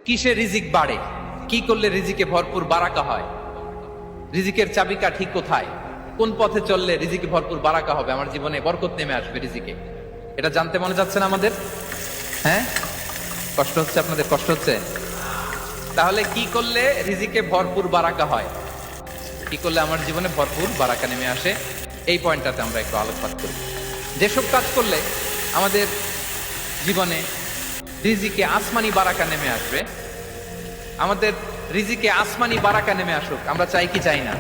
কিসে রিজিক বাড়ে, কি করলে রিজিকে ভরপুর বারাকা হয়, রিজিকের চাবিকাঠি কোথায়, কোন পথে চললে রিজিকে ভরপুর বারাকা হবে, আমার জীবনে বরকত নেমে আসবে রিজিকে, এটা জানতে মনে যাচ্ছে না আমাদের? হ্যাঁ, কষ্ট হচ্ছে আপনাদের? কষ্ট হচ্ছে? তাহলে কি করলে রিজিকে ভরপুর বারাকা হয়, কি করলে আমার জীবনে ভরপুর বারাকা নেমে আসে, এই পয়েন্টটাতে আমরা একটু আলোকপাত করি। যেসব কাজ করলে আমাদের জীবনে রিজিকে আসমানি বারাকা নেমে আসবে, আমাদের রিজিকে আসমানি বারাকা নেমে আসুক, আমরা চাই কি চাই না?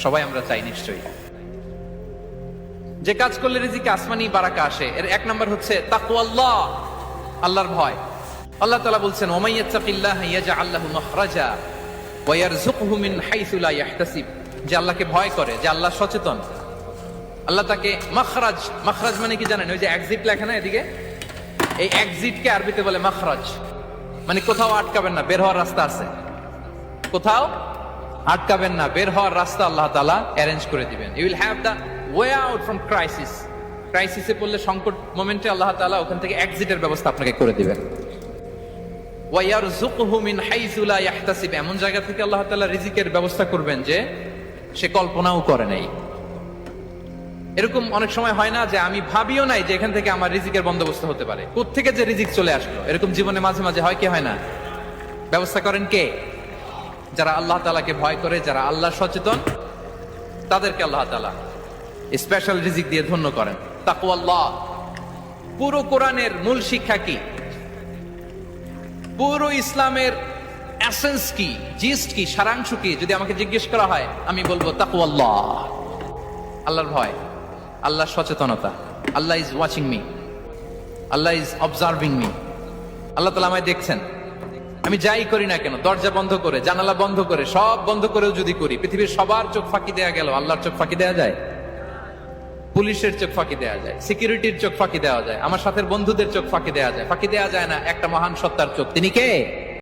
সবাই আমরা চাই নিশ্চয়ই। যে কাজ করলে রিজিকে আসমানি বারাকা আসে, এর এক নম্বর হচ্ছে তাকওয়াল্লাহ, আল্লাহর ভয়। আল্লাহ তাআলা বলছেন, ওমাইয়াত্তাকিল্লাহ ইয়াজআল লাহু মাখরাজা ওয়া ইয়ারযুকহু মিন হাইসু লা ইয়াহতাসিব। যে আল্লাহকে ভয় করে, যে আল্লাহ সচেতন, আল্লাহ তাকে মাখরাজ, মাখরাজ মানে কি জানেন? ওই যে এক্সিট লেখা না এদিকে, এই এক্সিটকে আরবিতে বলে মাখরাজ, মানে কোথাও আটকাবেন না, বের হওয়ার রাস্তা আছে, কোথাও আটকাবেন না, বের হওয়ার রাস্তা আল্লাহ তাআলা অ্যারেঞ্জ করে দিবেন। You will have the way out from crisis. ক্রাইসিসে পড়লে, সংকট মোমেন্টে আল্লাহ তাআলা ওখান থেকে এক্সিটের ব্যবস্থা আপনাকে করে দিবেন। ওয়া ইয়ারযুকহু মিন হাইসু লা ইয়াহতাসিব, এমন জায়গা থেকে আল্লাহ তাআলা রিজিকের ব্যবস্থা করবেন যে সে কল্পনাও করে নাই। এরকম অনেক সময় হয় না যে আমি ভাবিও নাই যে এখান থেকে আমার রিজিকের বন্দোবস্ত হতে পারে, কোত্থেকে যে রিজিক চলে আসলো, এরকম জীবনে মাঝে মাঝে হয় কি হয় না? ব্যবস্থা করেন কে? যারা আল্লাহ তাআলাকে ভয় করে, যারা আল্লাহ সচেতন, তাদেরকে আল্লাহ তাআলা স্পেশাল রিজিক দিয়ে ধন্য করেন। তাকওয়াল্লাহ। পুরো কোরআনের মূল শিক্ষা কি, পুরো ইসলামের এসেন্স কি, জিস্ট কি, সারাংশ কি, যদি আমাকে জিজ্ঞেস করা হয় আমি বলবো তাকওয়াল্লাহ, আল্লাহর ভয়, আল্লাহর সচেতনতা। Allah is watching me, Allah is observing me. Allah তাআলা আমায় দেখছেন, আমি যাই করি না কেন, দরজা বন্ধ করে, জানালা বন্ধ করে, সব বন্ধ করেও যদি করি, পৃথিবীর সবার চোখ ফাঁকি দেয়া গেল, আল্লাহর চোখ ফাঁকি দেয়া যায়? পুলিশের চোখ ফাঁকি দেয়া যায়, সিকিউরিটির চোখ ফাঁকি দেওয়া যায়, আমার সাথে বন্ধুদের চোখ ফাঁকি দেওয়া যায়, ফাঁকি দেওয়া যায় না একটা মহান সত্তার চোখ। তিনি কে?